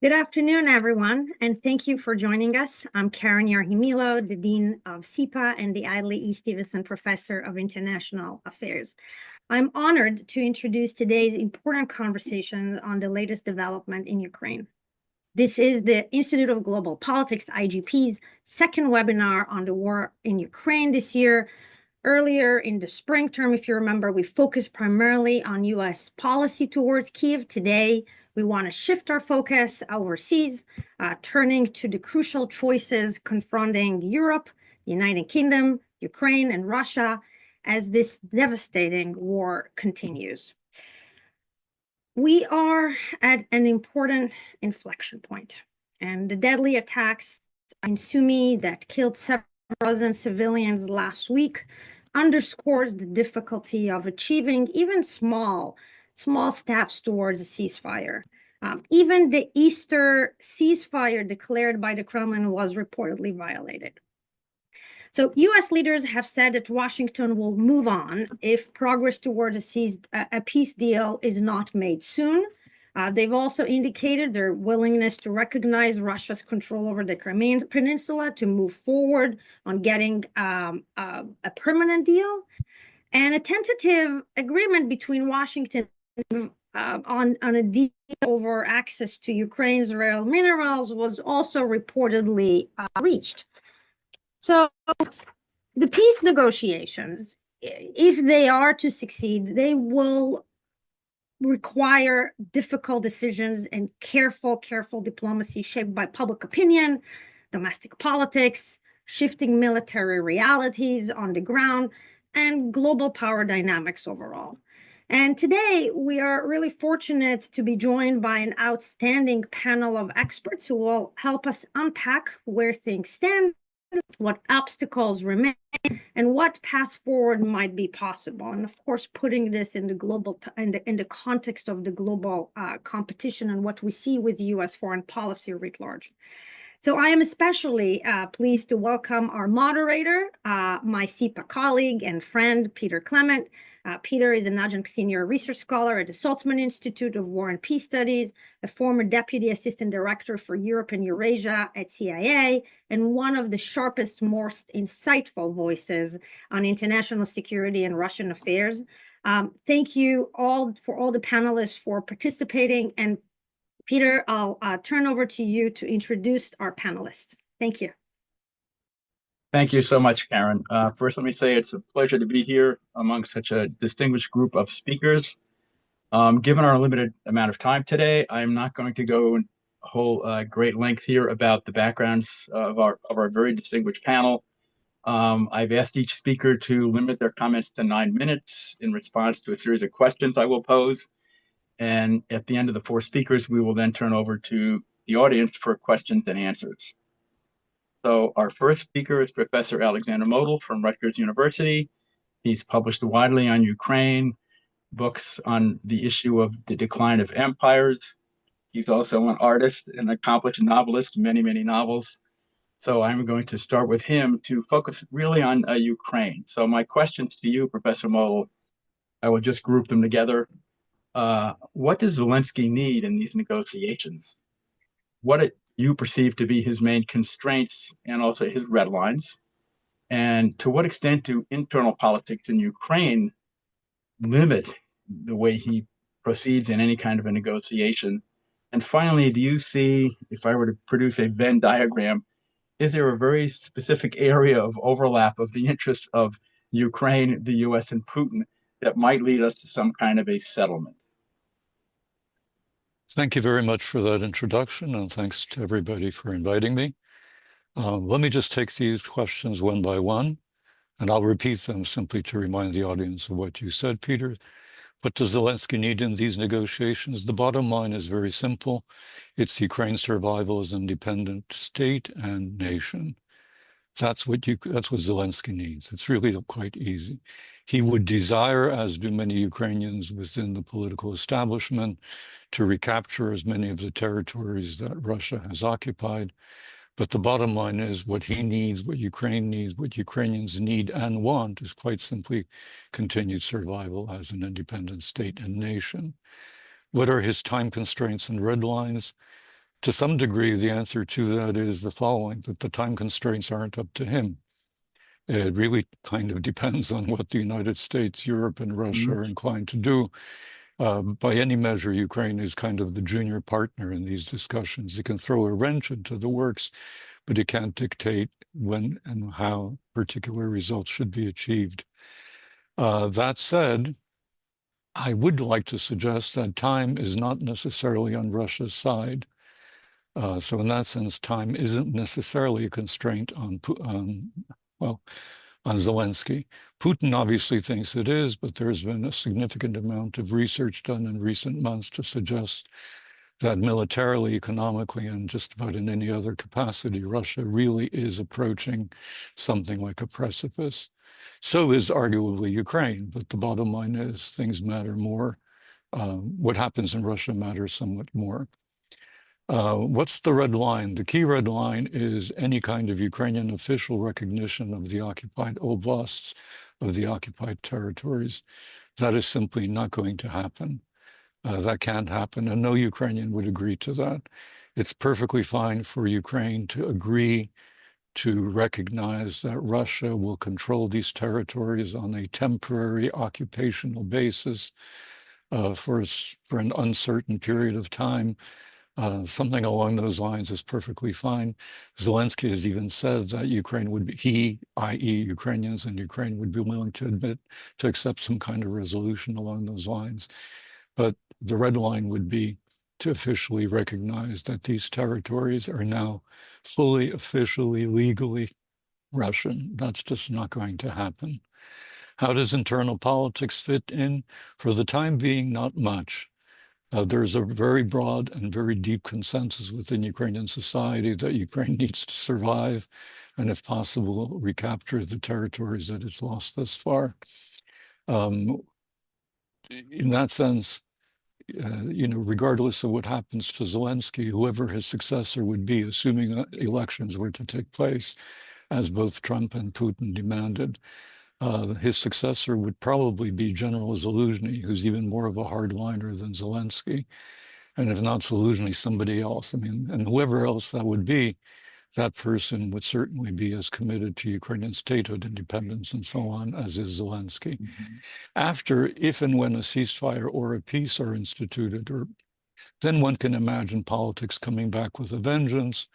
Good afternoon, everyone, and thank you for joining us. I'm Keren Yarhi-Milo, the Dean of SIPA and the Adlai E. Stevenson Professor of International Affairs. I'm honored to introduce today's important conversation on the latest development in Ukraine. This is the Institute of Global Politics, IGP's second webinar on the war in Ukraine this year. Earlier in the spring term, if you remember, we focused primarily on U.S. policy towards Kyiv. Today, we want to shift our focus overseas, turning to the crucial choices confronting Europe, the United Kingdom, Ukraine, and Russia as this devastating war continues. We are at an important inflection point, and the deadly attacks in Sumy that killed several dozen civilians last week underscores the difficulty of achieving even small steps towards a ceasefire. Even the Easter ceasefire declared by the Kremlin was reportedly violated. So U.S. leaders have said that Washington will move on if progress towards a peace deal is not made soon. They've also indicated their willingness to recognize Russia's control over the Crimean Peninsula to move forward on getting a permanent deal. And a tentative agreement between Washington on a deal over access to Ukraine's rare minerals was also reportedly reached. So the peace negotiations, if they are to succeed, they will require difficult decisions and careful diplomacy shaped by public opinion, domestic politics, shifting military realities on the ground, and global power dynamics overall. And today, we are really fortunate to be joined by an outstanding panel of experts who will help us unpack where things stand, what obstacles remain, and what path forward might be possible. And of course, putting this in the global in the context of the global competition and what we see with U.S. foreign policy writ large. So I am especially pleased to welcome our moderator, my SIPA colleague and friend, Peter Clement. Peter is an adjunct senior research scholar at the Saltzman Institute of War and Peace Studies, a former deputy assistant director for Europe and Eurasia at CIA, and one of the sharpest, most insightful voices on international security and Russian affairs. Thank you all the panelists for participating. And Peter, I'll turn over to you to introduce our panelists. Thank you. Thank you so much, Keren. First, let me say it's a pleasure to be here among such a distinguished group of speakers. Given our limited amount of time today, I'm not going to go in a whole great length here about the backgrounds of our very distinguished panel. I've asked each speaker to limit their comments to 9 minutes in response to a series of questions I will pose. And at the end of the 4 speakers, we will then turn over to the audience for questions and answers. So our first speaker is Professor Alexander Motyl from Rutgers University. He's published widely on Ukraine, books on the issue of the decline of empires. He's also an artist, an accomplished novelist, many novels. So I'm going to start with him to focus really on Ukraine. So my questions to you, Professor Motyl, I will just group them together. What does Zelensky need in these negotiations? What do you perceive to be his main constraints and also his red lines? And to what extent do internal politics in Ukraine limit the way he proceeds in any kind of a negotiation? And finally, do you see, if I were to produce a Venn diagram, is there a very specific area of overlap of the interests of Ukraine, the US, and Putin that might lead us to some kind of a settlement? Thank you very much for that introduction, and thanks to everybody for inviting me. Let me just take these questions one by one, and I'll repeat them simply to remind the audience of what you said, Peter. What does Zelensky need in these negotiations? The bottom line is very simple. It's Ukraine's survival as an independent state and nation. That's what Zelensky needs. It's really quite easy. He would desire, as do many Ukrainians within the political establishment, to recapture as many of the territories that Russia has occupied. But the bottom line is what he needs, what Ukraine needs, what Ukrainians need and want is quite simply continued survival as an independent state and nation. What are his time constraints and red lines? To some degree, the answer to that is the following, that the time constraints aren't up to him. It really kind of depends on what the United States, Europe, and Russia are inclined to do. By any measure, Ukraine is kind of the junior partner in these discussions. It can throw a wrench into the works, but it can't dictate when and how particular results should be achieved. That said, I would like to suggest that time is not necessarily on Russia's side. So in that sense, time isn't necessarily a constraint on Zelensky. Putin obviously thinks it is, but there's been a significant amount of research done in recent months to suggest that militarily, economically, and just about in any other capacity, Russia really is approaching something like a precipice. So is arguably Ukraine, but the bottom line is things matter more. What happens in Russia matters somewhat more. What's the red line? The key red line is any kind of Ukrainian official recognition of the occupied oblasts, of the occupied territories. That is simply not going to happen. That can't happen, and no Ukrainian would agree to that. It's perfectly fine for Ukraine to agree to recognize that Russia will control these territories on a temporary occupational basis for an uncertain period of time. Something along those lines is perfectly fine. Zelensky has even said that Ukraine would be, he, i.e. Ukrainians and Ukraine, would be willing to accept some kind of resolution along those lines. But the red line would be to officially recognize that these territories are now fully, officially, legally Russian. That's just not going to happen. How does internal politics fit in? For the time being, not much. There's a very broad and very deep consensus within Ukrainian society that Ukraine needs to survive and, if possible, recapture the territories that it's lost thus far. In that sense, regardless of what happens to Zelensky, whoever his successor would be, assuming that elections were to take place, as both Trump and Putin demanded, his successor would probably be General Zaluzhny, who's even more of a hardliner than Zelensky. And if not Zaluzhny, somebody else. I mean, and whoever else that would be, that person would certainly be as committed to Ukrainian statehood, independence, and so on as is Zelensky. After, if and when a ceasefire or a peace are instituted, then one can imagine politics coming back with a vengeance.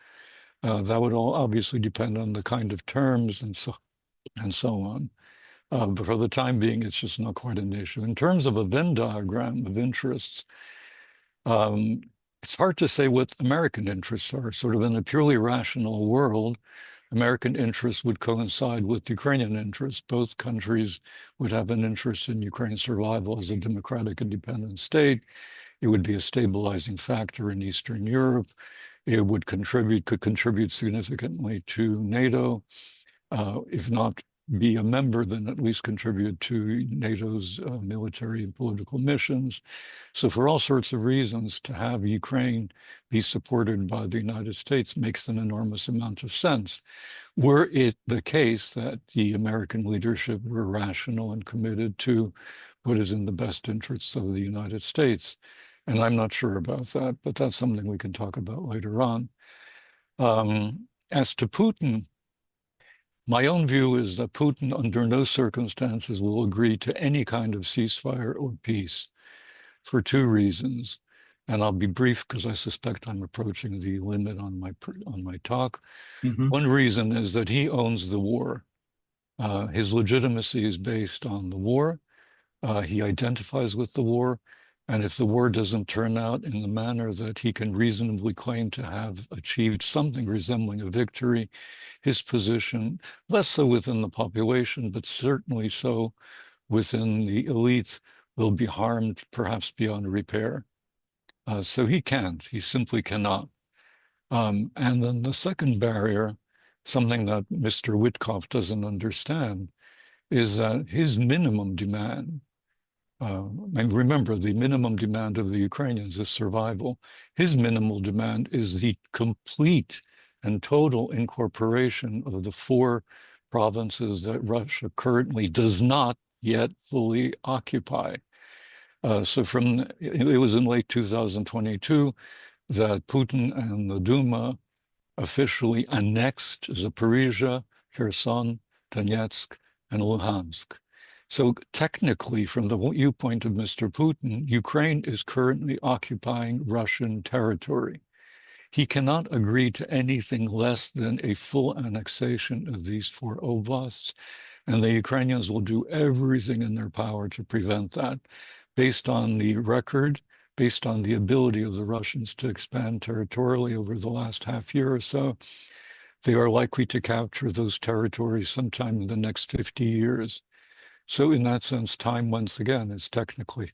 That would all obviously depend on the kind of terms and so on. But for the time being, it's just not quite an issue. In terms of a Venn diagram of interests, it's hard to say what American interests are. Sort of in a purely rational world, American interests would coincide with Ukrainian interests. Both countries would have an interest in Ukraine's survival as a democratic, independent state. It would be a stabilizing factor in Eastern Europe. It would could contribute significantly to NATO, if not be a member, then at least contribute to NATO's military and political missions. So for all sorts of reasons, to have Ukraine be supported by the United States makes an enormous amount of sense. Were it the case that the American leadership were rational and committed to what is in the best interests of the United States. And I'm not sure about that, but that's something we can talk about later on. As to Putin, my own view is that Putin, under no circumstances, will agree to any kind of ceasefire or peace for two reasons. And I'll be brief because I suspect I'm approaching the limit on my talk. One reason is that he owns the war. His legitimacy is based on the war. He identifies with the war. And if the war doesn't turn out in the manner that he can reasonably claim to have achieved something resembling a victory, his position, less so within the population, but certainly so within the elites, will be harmed perhaps beyond repair. So he can't, he simply cannot. And then the second barrier, something that Mr. Witkoff doesn't understand, is that his minimum demand, and remember, the minimum demand of the Ukrainians is survival. His minimal demand is the complete and total incorporation of the 4 provinces that Russia currently does not yet fully occupy. So it was in late 2022 that Putin and the Duma officially annexed Zaporizhia, Kherson, Donetsk, and Luhansk. So technically, from the viewpoint of Mr. Putin, Ukraine is currently occupying Russian territory. He cannot agree to anything less than a full annexation of these 4 oblasts, and the Ukrainians will do everything in their power to prevent that, based on the record, based on the ability of the Russians to expand territorially over the last half year or so. They are likely to capture those territories sometime in the next 50 years. So in that sense, time once again is technically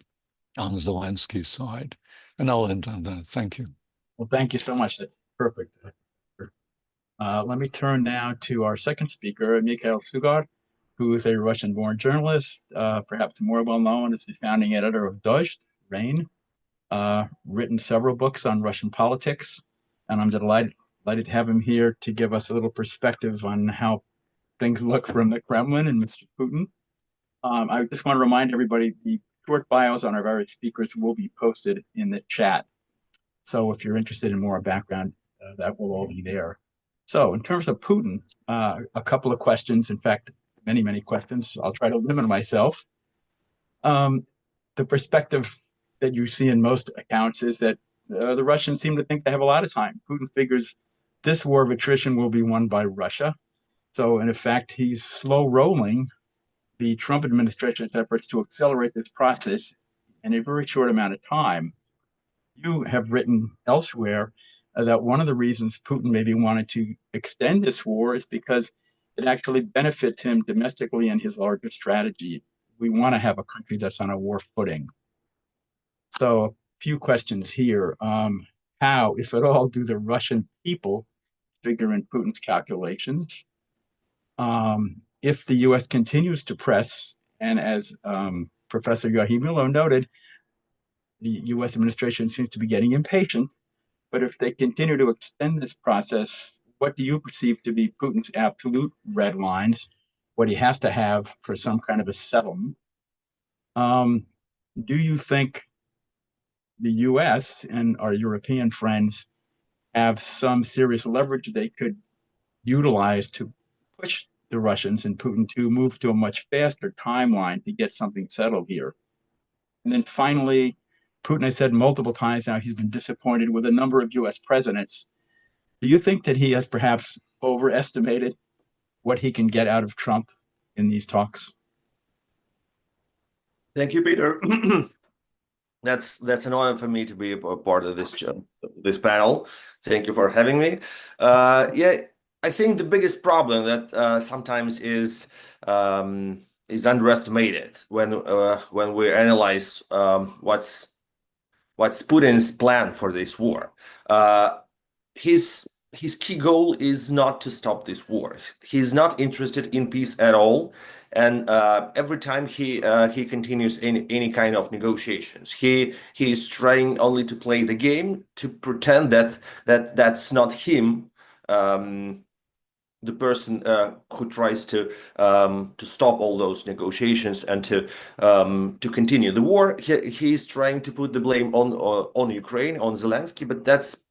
on Zelensky's side. And I'll end on that. Thank you. Well, thank you so much. That's perfect. Let me turn now to our second speaker, Mikhail Zygar, who is a Russian-born journalist, perhaps more well-known as the founding editor of Dozhd, Rain, written several books on Russian politics, and I'm delighted to have him here to give us a little perspective on how things look from the Kremlin and Mr. Putin. I just want to remind everybody the short bios on our various speakers will be posted in the chat. So if you're interested in more background, that will all be there. So in terms of Putin, a couple of questions, in fact, many questions. I'll try to limit myself. The perspective that you see in most accounts is that the Russians seem to think they have a lot of time. Putin figures this war of attrition will be won by Russia. So in effect, he's slow rolling the Trump administration's efforts to accelerate this process in a very short amount of time. You have written elsewhere that one of the reasons Putin maybe wanted to extend this war is because it actually benefits him domestically in his larger strategy. We want to have a country that's on a war footing. So a few questions here. How, if at all, do the Russian people figure in Putin's calculations? If the US continues to press, and as Professor Yarhi-Milo noted, the US administration seems to be getting impatient, but if they continue to extend this process, what do you perceive to be Putin's absolute red lines, what he has to have for some kind of a settlement? Do you think the US and our European friends have some serious leverage they could utilize to push the Russians and Putin to move to a much faster timeline to get something settled here? And then finally, Putin has said multiple times now he's been disappointed with a number of US presidents. Do you think that he has perhaps overestimated what he can get out of Trump in these talks? Thank you, Peter. That's an honor for me to be a part of this panel. Thank you for having me. Yeah, I think the biggest problem that sometimes is underestimated when we analyze what's Putin's plan for this war. His key goal is not to stop this war. He's not interested in peace at all. And every time he continues any kind of negotiations, he is trying only to play the game, to pretend that's not him, the person who tries to stop all those negotiations and to continue the war. He's trying to put the blame on Ukraine, on Zelensky, but that's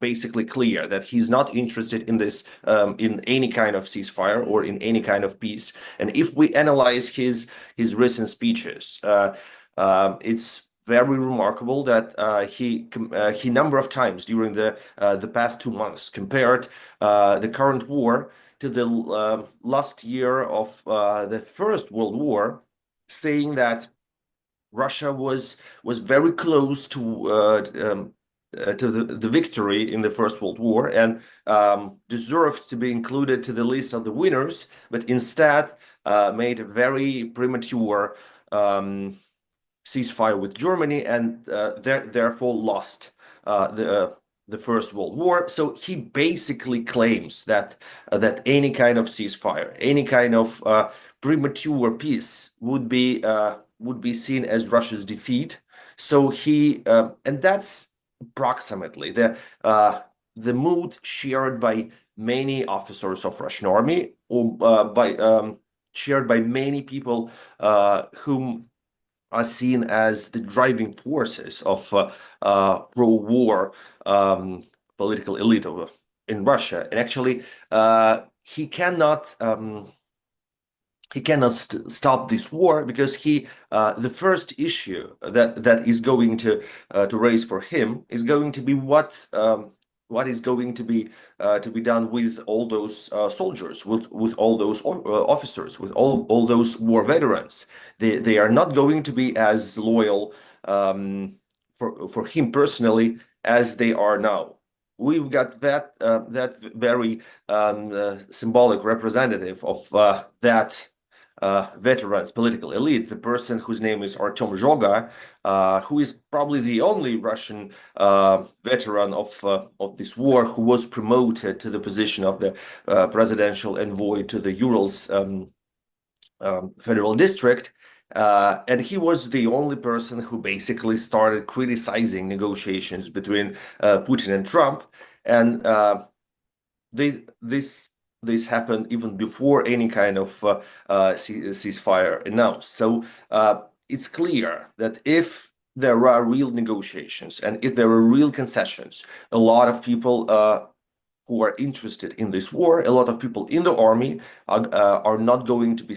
basically clear that he's not interested in this, in any kind of ceasefire or in any kind of peace. And if we analyze his recent speeches, it's very remarkable that he number of times during the past 2 months compared the current war to the last year of the First World War, saying that Russia was very close to the victory in the First World War and deserved to be included to the list of the winners, but instead made a very premature ceasefire with Germany and therefore lost the First World War. So he basically claims that any kind of ceasefire, any kind of premature peace would be seen as Russia's defeat. So he and that's approximately the mood shared by many officers of Russian army, or shared by many people whom are seen as the driving forces of pro-war political elite in Russia. And actually, he cannot stop this war because the first issue that is going to raise for him is going to be what is going to be done with all those soldiers, with all those officers, with all those war veterans. They are not going to be as loyal for him personally as they are now. We've got that very symbolic representative of that veterans political elite, the person whose name is Artem Zhoga, who is probably the only Russian veteran of this war who was promoted to the position of the presidential envoy to the Urals federal district. And he was the only person who basically started criticizing negotiations between Putin and Trump. And this happened even before any kind of ceasefire announced. So it's clear that if there are real negotiations and if there are real concessions, a lot of people who are interested in this war, a lot of people in the army are not going to be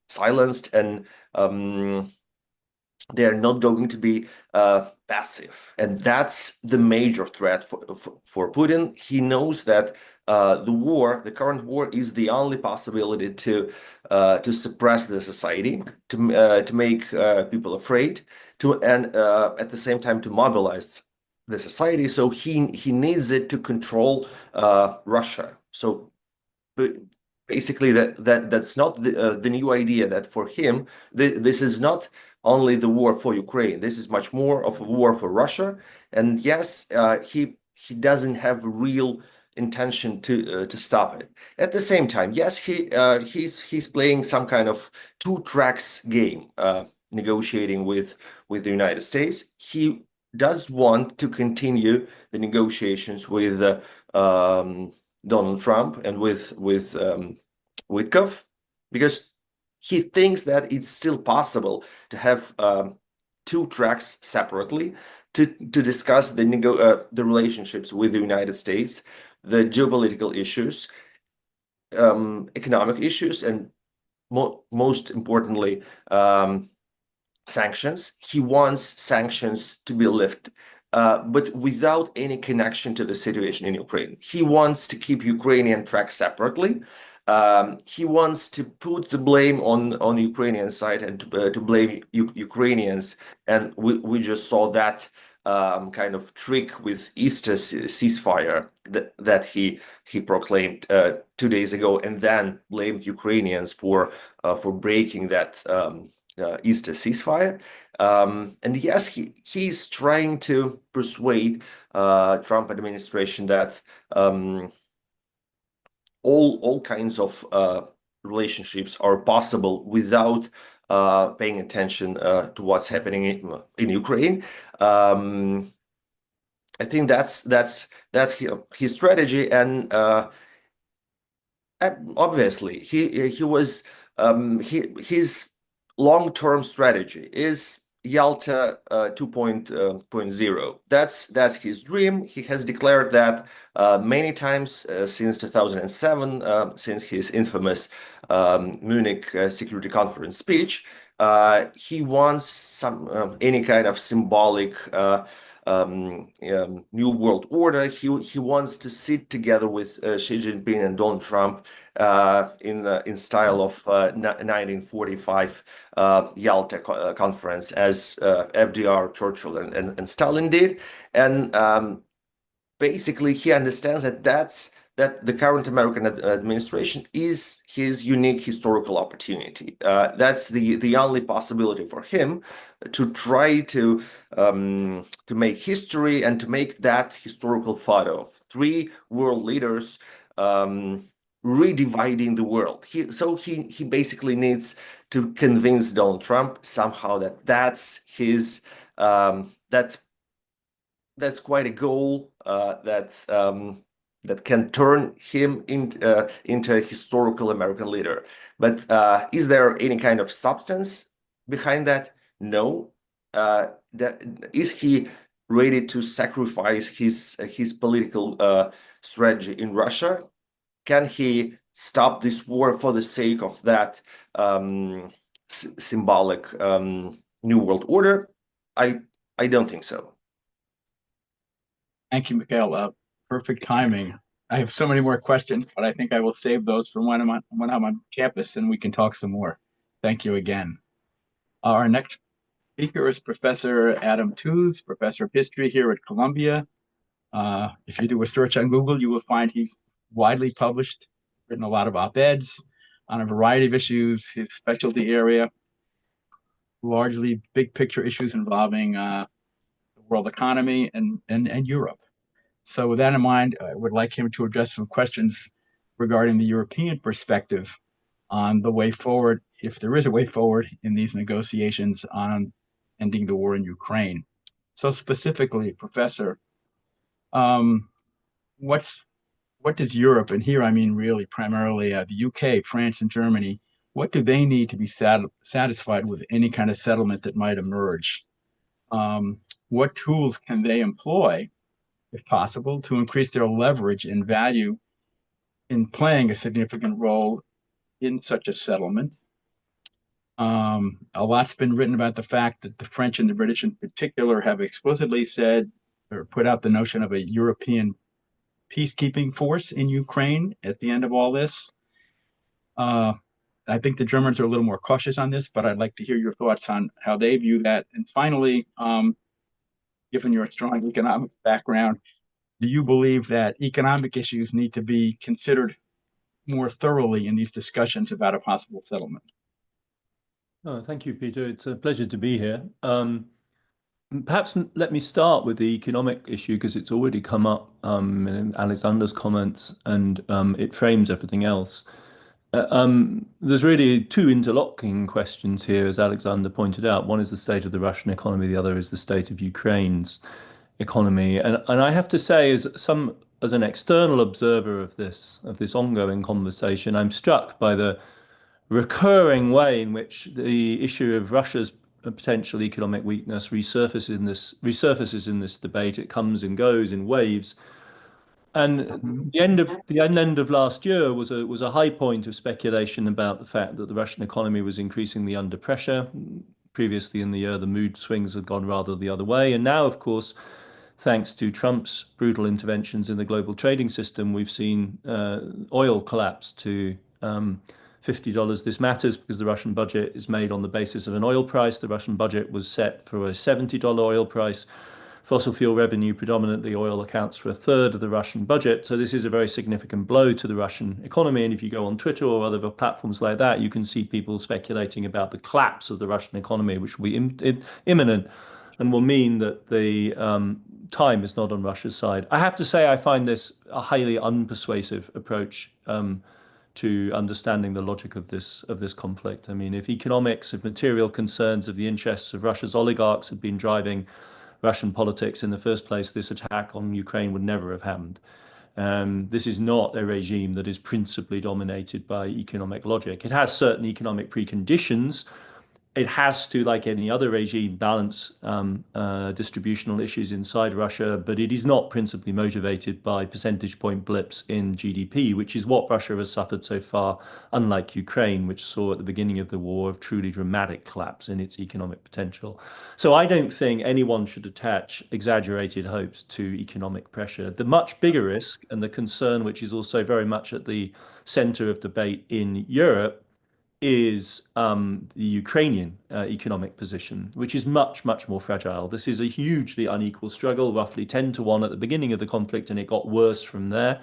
silenced, and they're not going to be passive. And that's the major threat for Putin. He knows that the current war is the only possibility to suppress the society, to make people afraid, and at the same time to mobilize the society. So he needs it to control Russia. So basically, that's not the new idea. That for him, this is not only the war for Ukraine. This is much more of a war for Russia. And yes, he doesn't have real intention to stop it. At the same time, yes, he's playing some kind of two tracks game, negotiating with the United States. He does want to continue the negotiations with Donald Trump and with Witkoff, because he thinks that it's still possible to have two tracks separately to discuss the relationships with the United States, the geopolitical issues, economic issues, and most importantly, sanctions. He wants sanctions to be lifted, but without any connection to the situation in Ukraine. He wants to keep Ukrainian track separately. He wants to put the blame on Ukrainian side and to blame Ukrainians. And we just saw that kind of trick with Easter ceasefire that he proclaimed 2 days ago, and then blamed Ukrainians for breaking that Easter ceasefire. And yes, he's trying to persuade Trump administration that all kinds of relationships are possible without paying attention to what's happening in Ukraine. I think that's his strategy, and obviously his long-term strategy is Yalta 2.0. That's his dream. He has declared that many times since 2007, since his infamous Munich Security Conference speech. He wants any kind of symbolic new world order. He wants to sit together with Xi Jinping and Donald Trump in style of 1945 Yalta conference, as FDR, Churchill, and Stalin did. And basically, he understands that the current American administration is his unique historical opportunity. That's the only possibility for him to try to make history and to make that historical photo of three world leaders redividing the world. He basically needs to convince Donald Trump somehow that that's his that's quite a goal that can turn him into a historical American leader. But is there any kind of substance behind that? No. Is he ready to sacrifice his political strategy in Russia? Can he stop this war for the sake of that symbolic new world order? I don't think so. Thank you, Mikhail. Perfect timing. I have so many more questions, but I think I will save those for when I'm on campus and we can talk some more. Thank you again. Our next speaker is Professor Adam Tooze, Professor of History here at Columbia. If you do a search on Google, you will find he's widely published, written a lot of op-eds on a variety of issues. His specialty area, largely big picture issues involving the world economy and Europe. So with that in mind, I would like him to address some questions regarding the European perspective on the way forward, if there is a way forward in these negotiations on ending the war in Ukraine. So specifically, Professor, what does Europe, and here I mean really primarily the UK, France, and Germany, what do they need to be satisfied with any kind of settlement that might emerge? What tools can they employ, if possible, to increase their leverage and value in playing a significant role in such a settlement? A lot's been written about the fact that the French and the British in particular have explicitly said or put out the notion of a European peacekeeping force in Ukraine at the end of all this. I think the Germans are a little more cautious on this, but I'd like to hear your thoughts on how they view that. And finally, given your strong economic background, do you believe that economic issues need to be considered more thoroughly in these discussions about a possible settlement? Oh, thank you, Peter. It's a pleasure to be here. Perhaps let me start with the economic issue because it's already come up in Alexander's comments and it frames everything else. There's really two interlocking questions here, as Alexander pointed out. One is the state of the Russian economy, the other is the state of Ukraine's economy. And I have to say, as an external observer of this ongoing conversation, I'm struck by the recurring way in which the issue of Russia's potential economic weakness resurfaces in this debate. It comes and goes in waves. And the end of last year was a high point of speculation about the fact that the Russian economy was increasingly under pressure. Previously in the year, the mood swings had gone rather the other way. And now, of course, thanks to Trump's brutal interventions in the global trading system, we've seen oil collapse to $50. This matters because the Russian budget is made on the basis of an oil price. The Russian budget was set for a $70 oil price. Fossil fuel revenue, predominantly oil, accounts for a third of the Russian budget. So this is a very significant blow to the Russian economy. And if you go on Twitter or other platforms like that, you can see people speculating about the collapse of the Russian economy, which will be imminent and will mean that the time is not on Russia's side. I have to say, I find this a highly unpersuasive approach to understanding the logic of this conflict. I mean, if economics, if material concerns of the interests of Russia's oligarchs had been driving Russian politics in the first place, this attack on Ukraine would never have happened. This is not a regime that is principally dominated by economic logic. It has certain economic preconditions. It has to, like any other regime, balance distributional issues inside Russia, but it is not principally motivated by percentage point blips in GDP, which is what Russia has suffered so far, unlike Ukraine, which saw at the beginning of the war a truly dramatic collapse in its economic potential. So I don't think anyone should attach exaggerated hopes to economic pressure. The much bigger risk, and the concern which is also very much at the center of debate in Europe, is the Ukrainian economic position, which is much, much more fragile. This is a hugely unequal struggle, roughly 10-1 at the beginning of the conflict, and it got worse from there.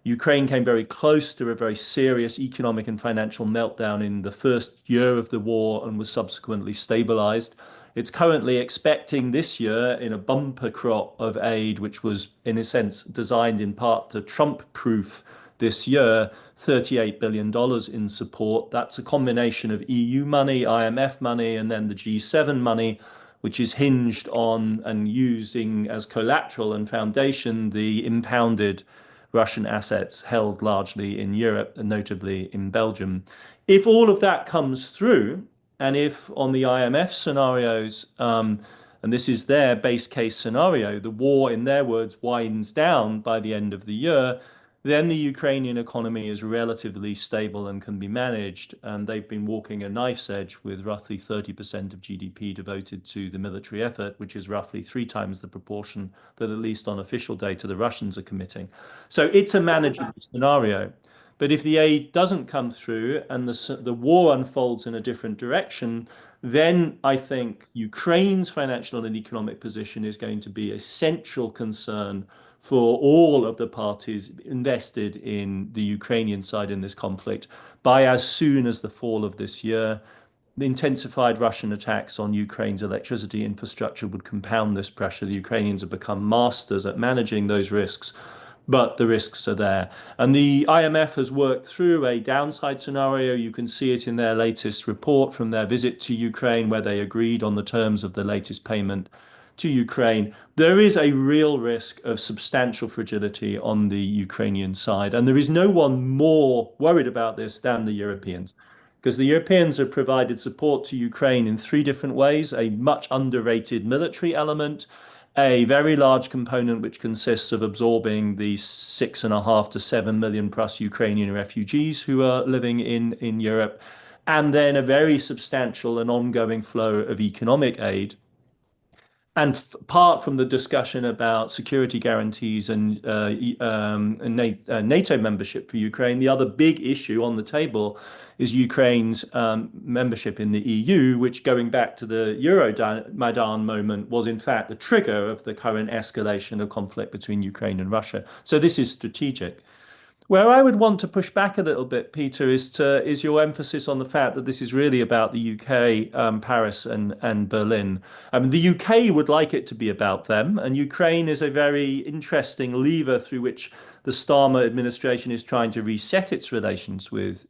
Ukraine came very close to a very serious economic and financial meltdown in the first year of the war and was subsequently stabilized. It's currently expecting this year in a bumper crop of aid, which was in a sense designed in part to Trump-proof this year, $38 billion in support. That's a combination of EU money, IMF money, and then the G7 money, which is hinged on and using as collateral and foundation the impounded Russian assets held largely in Europe, and notably in Belgium. If all of that comes through, And if on the IMF scenarios, and this is their base case scenario, the war, in their words, winds down by the end of the year, then the Ukrainian economy is relatively stable and can be managed. And they've been walking a knife's edge with roughly 30% of GDP devoted to the military effort, which is roughly 3 times the proportion that, at least on official data, the Russians are committing. So it's a manageable scenario. But if the aid doesn't come through and the war unfolds in a different direction, then I think Ukraine's financial and economic position is going to be a central concern for all of the parties invested in the Ukrainian side in this conflict by as soon as the fall of this year. The intensified Russian attacks on Ukraine's electricity infrastructure would compound this pressure. The Ukrainians have become masters at managing those risks, but the risks are there. And the IMF has worked through a downside scenario. You can see it in their latest report from their visit to Ukraine, where they agreed on the terms of the latest payment to Ukraine. There is a real risk of substantial fragility on the Ukrainian side. And there is no one more worried about this than the Europeans, because the Europeans have provided support to Ukraine in 3 different ways: a much underrated military element, a very large component which consists of absorbing the 6.5 to 7 million plus Ukrainian refugees who are living in Europe, and then a very substantial and ongoing flow of economic aid. And apart from the discussion about security guarantees and NATO membership for Ukraine, the other big issue on the table is Ukraine's membership in the EU, which, going back to the Euromaidan moment, was in fact the trigger of the current escalation of conflict between Ukraine and Russia. So this is strategic. Where I would want to push back a little bit, Peter, is your emphasis on the fact that this is really about the UK, Paris and Berlin. I mean, the UK would like it to be about them, and Ukraine is a very interesting lever through which the Starmer administration is trying to reset its relations with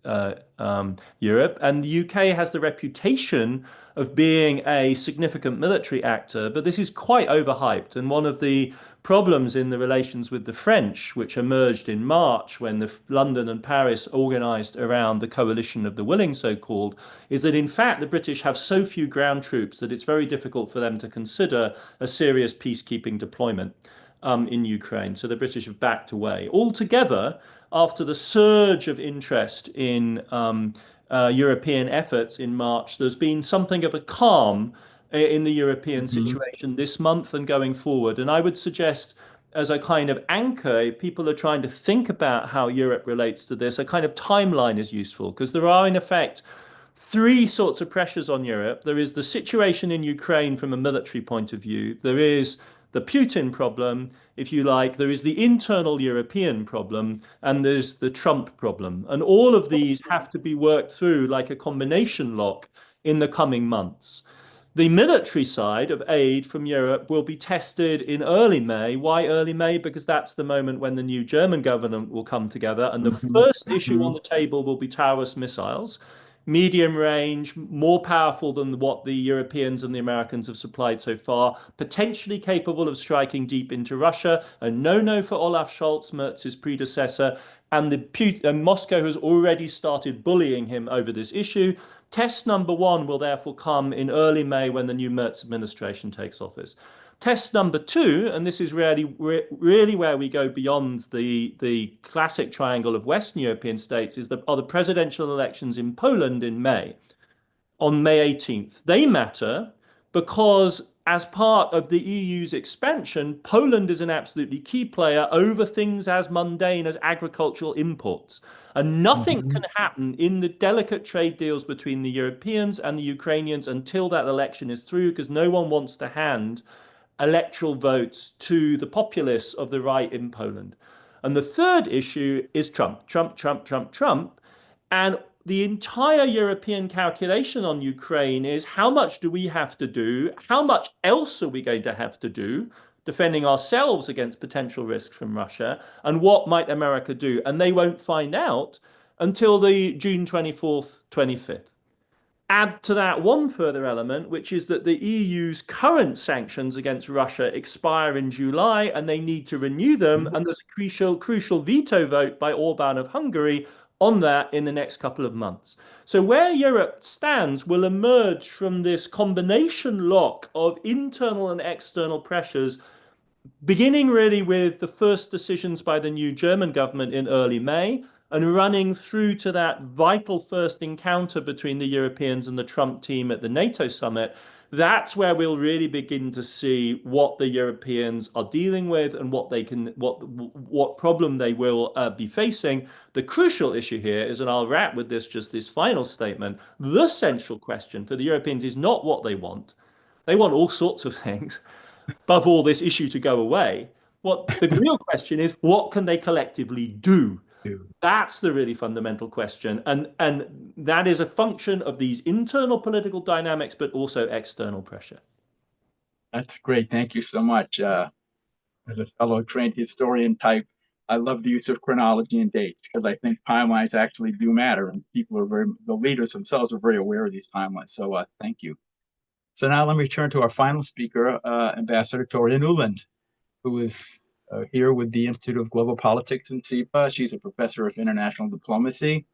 Europe. And the UK has the reputation of being a significant military actor, but this is quite overhyped. And one of the problems in the relations with the French, which emerged in March when London and Paris organized around the coalition of the willing, so-called, is that in fact the British have so few ground troops that it's very difficult for them to consider a serious peacekeeping deployment in Ukraine. So the British have backed away. Altogether, after the surge of interest in European efforts in March, there's been something of a calm in the European situation this month and going forward. And I would suggest, as a kind of anchor, if people are trying to think about how Europe relates to this, a kind of timeline is useful, because there are in effect 3 sorts of pressures on Europe. There is the situation in Ukraine from a military point of view. There is the Putin problem, if you like. There is the internal European problem, and there's the Trump problem. And all of these have to be worked through like a combination lock in the coming months. The military side of aid from Europe will be tested in early May. Why early May? Because that's the moment when the new German government will come together. And the first issue on the table will be Taurus missiles, medium range, more powerful than what the Europeans and the Americans have supplied so far, potentially capable of striking deep into Russia. A no-no for Olaf Scholz, Merz's predecessor. And Moscow has already started bullying him over this issue. Test number 1 will therefore come in early May when the new Merz administration takes office. Test number 2, and this is really where we go beyond the classic triangle of Western European states, are the presidential elections in Poland in May, on May 18th. They matter because as part of the EU's expansion, Poland is an absolutely key player over things as mundane as agricultural imports. And nothing can happen in the delicate trade deals between the Europeans and the Ukrainians until that election is through, because no one wants to hand electoral votes to the populists of the right in Poland. And the third issue is Trump. And the entire European calculation on Ukraine is, how much do we have to do? How much else are we going to have to do, defending ourselves against potential risks from Russia? And what might America do? And they won't find out until the June 24th, 25th. Add to that one further element, which is that the EU's current sanctions against Russia expire in July, and they need to renew them. And there's a crucial veto vote by Orban of Hungary on that in the next couple of months. So where Europe stands will emerge from this combination lock of internal and external pressures, beginning really with the first decisions by the new German government in early May and running through to that vital first encounter between the Europeans and the Trump team at the NATO summit. That's where we'll really begin to see what the Europeans are dealing with and what problem they will be facing. The crucial issue here is, and I'll wrap with this final statement, the central question for the Europeans is not what they want. They want all sorts of things, above all this issue to go away. What the real question is, what can they collectively do? That's the really fundamental question. And that is a function of these internal political dynamics, but also external pressure. That's great. Thank you so much. As a fellow trained historian type, I love the use of chronology and dates because I think timelines actually do matter, and the leaders themselves are very aware of these timelines. So thank you. So now let me turn to our final speaker, Ambassador Toria Nuland, who is here with the Institute of Global Politics in SIPA. She's a professor of international diplomacy.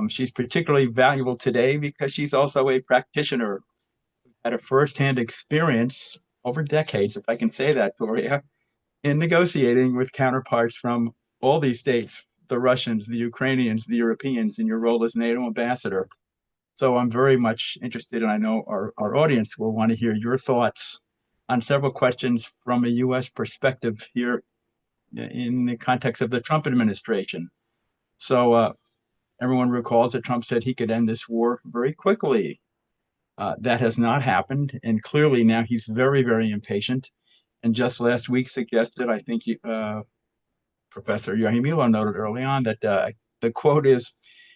She's particularly valuable today because she's also a practitioner who had a firsthand experience over decades, if I can say that, Toria, in negotiating with counterparts from all these states, the Russians, the Ukrainians, the Europeans, in your role as NATO ambassador. So I'm very much interested, and I know our audience will want to hear your thoughts on several questions from a U.S. perspective here in the context of the Trump administration. So everyone recalls that Trump said he could end this war very quickly. That has not happened, and clearly now he's very, very impatient. And just last week suggested, I think Professor Yarhi-Milo noted early on that the quote is,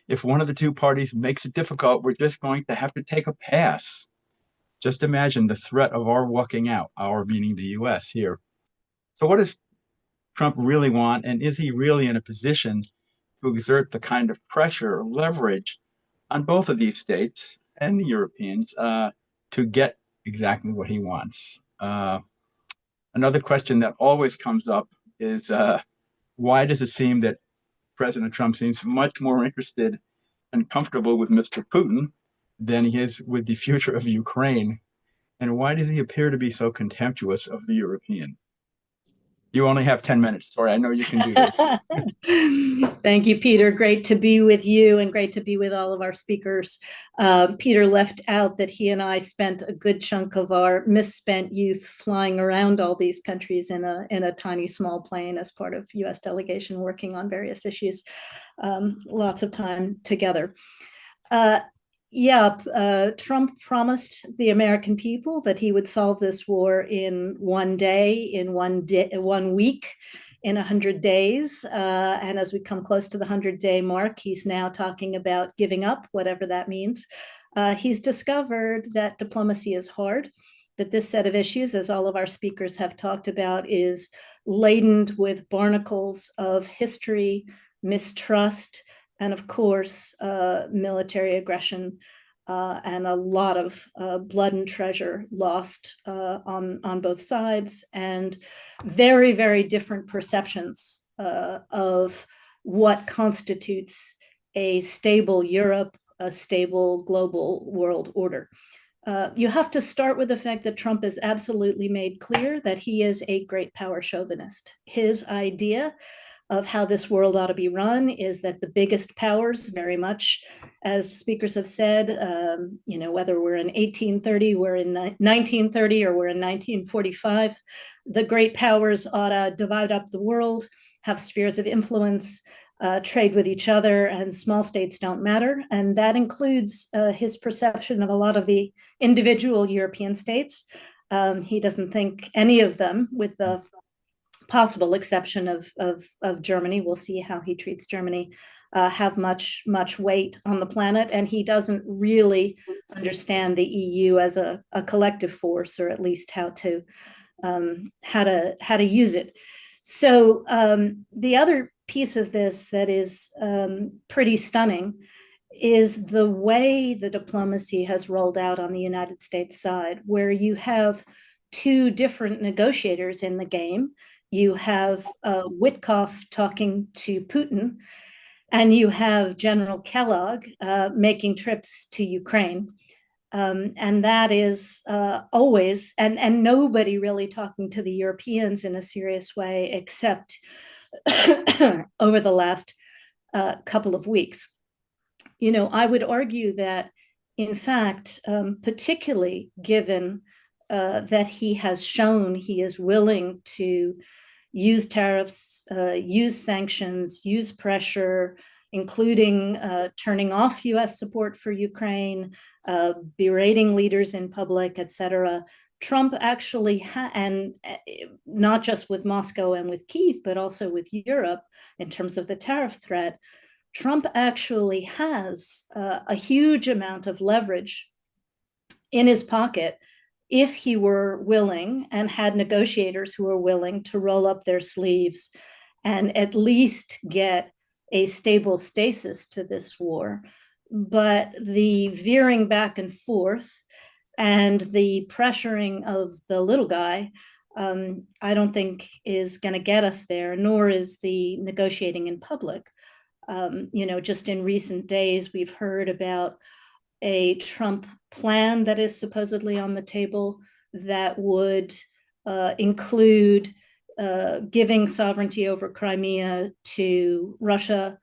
if one of the two parties makes it difficult, we're just going to have to take a pass. Just imagine the threat of our walking out, our meaning the US here. So what does Trump really want? And is he really in a position to exert the kind of pressure or leverage on both of these states and the Europeans to get exactly what he wants? Another question that always comes up is why does it seem that President Trump seems much more interested and comfortable with Mr. Putin than he is with the future of Ukraine? And why does he appear to be so contemptuous of the European? You only have 10 minutes. Sorry, I know you can do this. Thank you, Peter. Great to be with you and great to be with all of our speakers. Peter left out that he and I spent a good chunk of our misspent youth flying around all these countries in a tiny small plane as part of US delegation working on various issues. Lots of time together. Trump promised the American people that he would solve this war in 1 day, in 1 week, in 100 days. And as we come close to the 100-day mark, he's now talking about giving up, whatever that means. He's discovered that diplomacy is hard, that this set of issues, as all of our speakers have talked about, is laden with barnacles of history, mistrust, and of course, military aggression and a lot of blood and treasure lost on both sides, and very, very different perceptions of what constitutes a stable Europe, a stable global world order. You have to start with the fact that Trump has absolutely made clear that he is a great power chauvinist. His idea of how this world ought to be run is that the biggest powers, very much, as speakers have said, whether we're in 1830, we're in 1930, or we're in 1945, the great powers ought to divide up the world, have spheres of influence, trade with each other, and small states don't matter. And that includes his perception of a lot of the individual European states. He doesn't think any of them, with the possible exception of Germany, we'll see how he treats Germany, have much weight on the planet, and he doesn't really understand the EU as a collective force, or at least how to use it. So the other piece of this that is pretty stunning is the way the diplomacy has rolled out on the United States side, where you have two different negotiators in the game. You have Witkoff talking to Putin, and you have General Kellogg making trips to Ukraine. And that is always, and nobody really talking to the Europeans in a serious way, except over the last couple of weeks. You know, I would argue that, in fact, particularly given that he has shown he is willing to use tariffs, use sanctions, use pressure, including turning off US support for Ukraine, berating leaders in public, etc. Trump actually, and not just with Moscow and with Kyiv, but also with Europe in terms of the tariff threat, Trump actually has a huge amount of leverage in his pocket if he were willing and had negotiators who were willing to roll up their sleeves and at least get a stable stasis to this war. But the veering back and forth and the pressuring of the little guy, I don't think is going to get us there, nor is the negotiating in public. You know, just in recent days, we've heard about a Trump plan that is supposedly on the table that would include giving sovereignty over Crimea to Russia,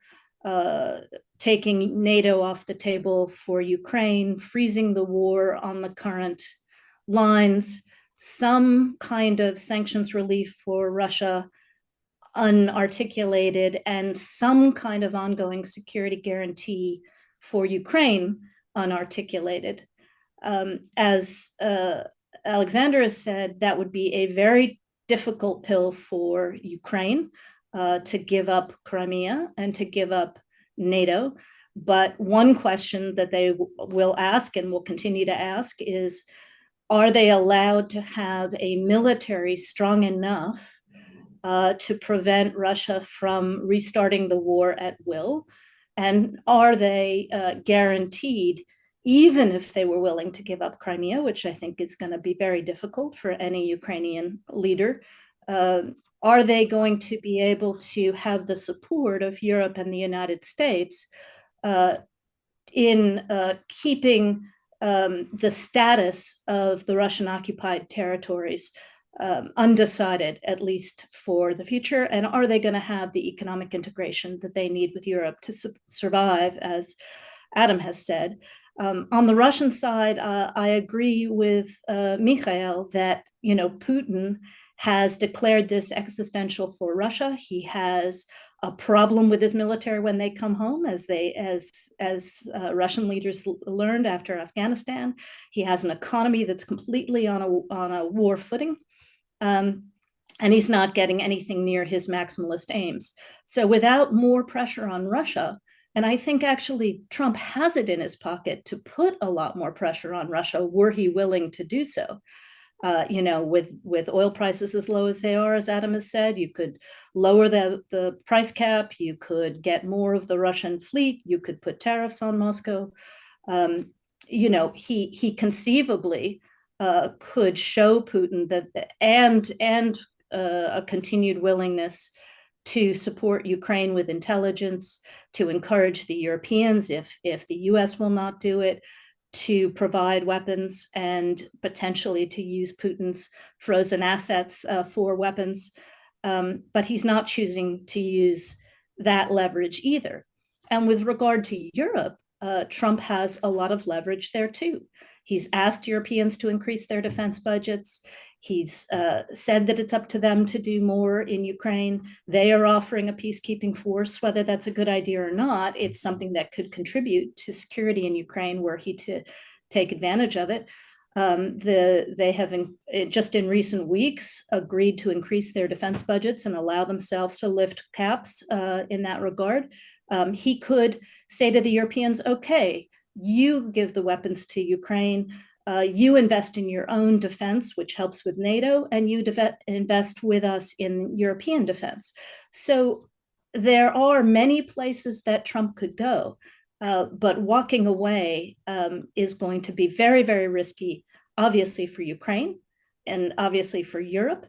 taking NATO off the table for Ukraine, freezing the war on the current lines, some kind of sanctions relief for Russia, unarticulated, and some kind of ongoing security guarantee for Ukraine, unarticulated. As Alexander has said, that would be a very difficult pill for Ukraine to give up Crimea and to give up NATO. But one question that they will ask and will continue to ask is, are they allowed to have a military strong enough to prevent Russia from restarting the war at will? And are they guaranteed, even if they were willing to give up Crimea, which I think is going to be very difficult for any Ukrainian leader, are they going to be able to have the support of Europe and the United States in keeping the status of the Russian-occupied territories undecided, at least for the future? And are they going to have the economic integration that they need with Europe to survive, as Adam has said? On the Russian side, I agree with Mikhail that, you know, Putin has declared this existential for Russia. He has a problem with his military when they come home, as Russian leaders learned after Afghanistan. He has an economy that's completely on a war footing. And he's not getting anything near his maximalist aims. So without more pressure on Russia, and I think actually Trump has it in his pocket to put a lot more pressure on Russia were he willing to do so. You know, with oil prices as low as they are, as Adam has said, you could lower the price cap, you could get more of the Russian fleet, you could put tariffs on Moscow. You know, he conceivably could show Putin that, and a continued willingness to support Ukraine with intelligence, to encourage the Europeans, if the US will not do it, to provide weapons and potentially to use Putin's frozen assets for weapons. But he's not choosing to use that leverage either. And with regard to Europe, Trump has a lot of leverage there too. He's asked Europeans to increase their defense budgets. He's said that it's up to them to do more in Ukraine. They are offering a peacekeeping force. Whether that's a good idea or not, it's something that could contribute to security in Ukraine were he to take advantage of it. They have just in recent weeks agreed to increase their defense budgets and allow themselves to lift caps in that regard. He could say to the Europeans, okay, you give the weapons to Ukraine, you invest in your own defense, which helps with NATO, and you invest with us in European defense. So there are many places that Trump could go, but walking away is going to be very, very risky, obviously for Ukraine and obviously for Europe.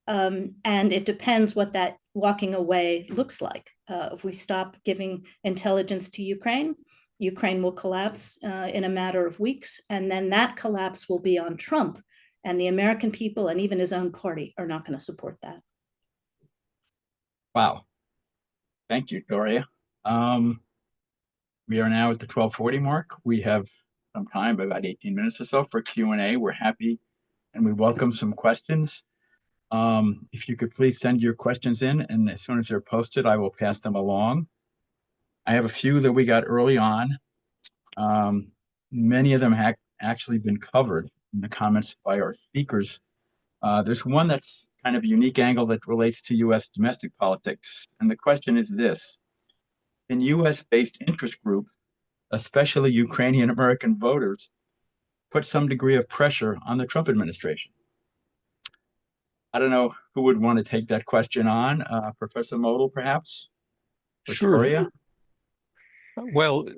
And it depends what that walking away looks like. If we stop giving intelligence to Ukraine, Ukraine will collapse in a matter of weeks, and then that collapse will be on Trump, and the American people and even his own party are not going to support that. Wow. Thank you, Doria. We are now at the 12:40 mark. We have some time, about 18 minutes or so for Q&A. We're happy and we welcome some questions. If you could please send your questions in, and as soon as they're posted, I will pass them along. I have a few that we got early on. Many of them have actually been covered in the comments by our speakers. There's one that's kind of a unique angle that relates to U.S. domestic politics. And the question is this: in U.S.-based interest groups, especially Ukrainian American voters, put some degree of pressure on the Trump administration. I don't know who would want to take that question on. Professor Motyl, perhaps? Victoria? Sure. Well,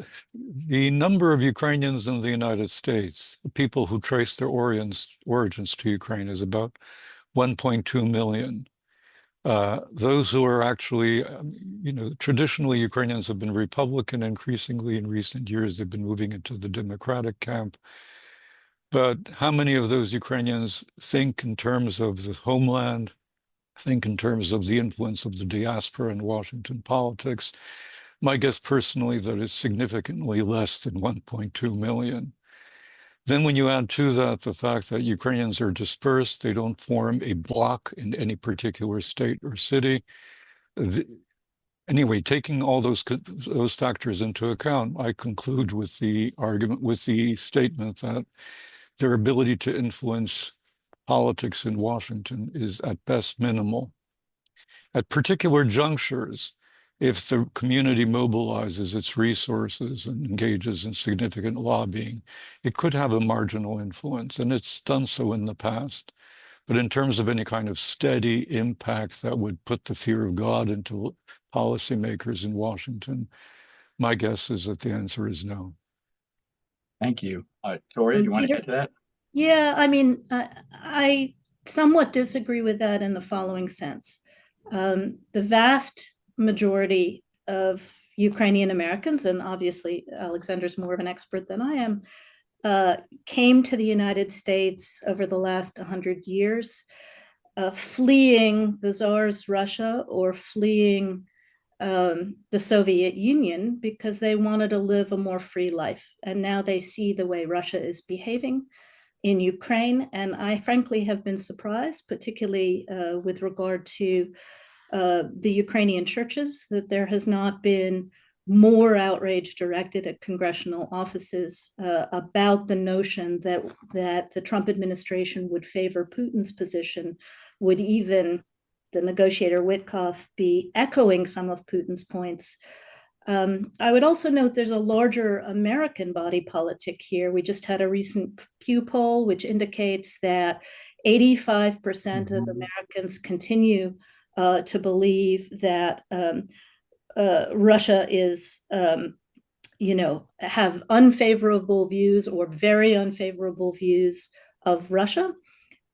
the number of Ukrainians in the United States, people who trace their origins to Ukraine, is about 1.2 million. Those who are actually, traditionally Ukrainians have been Republican. Increasingly in recent years, they've been moving into the Democratic camp. But how many of those Ukrainians think in terms of the homeland, think in terms of the influence of the diaspora in Washington politics? My guess personally that it's significantly less than 1.2 million. Then when you add to that the fact that Ukrainians are dispersed, they don't form a bloc in any particular state or city. Anyway, taking all those factors into account, I conclude with the argument, with the statement that their ability to influence politics in Washington is at best minimal. At particular junctures, if the community mobilizes its resources and engages in significant lobbying, it could have a marginal influence, and it's done so in the past. But in terms of any kind of steady impact that would put the fear of God into policymakers in Washington, my guess is that the answer is no. Thank you. Doria, do you want to get to that? Yeah, I mean, I somewhat disagree with that in the following sense. The vast majority of Ukrainian Americans, and obviously Alexander's more of an expert than I am, came to the United States over the last 100 years, fleeing the Tsar's Russia or fleeing the Soviet Union because they wanted to live a more free life. And now they see the way Russia is behaving in Ukraine. And I frankly have been surprised, particularly with regard to the Ukrainian churches, that there has not been more outrage directed at congressional offices about the notion that the Trump administration would favor Putin's position. Would even the negotiator Witkoff be echoing some of Putin's points? I would also note there's a larger American body politic here. We just had a recent Pew poll, which indicates that 85% of Americans continue to believe that Russia is, have unfavorable views or very unfavorable views of Russia.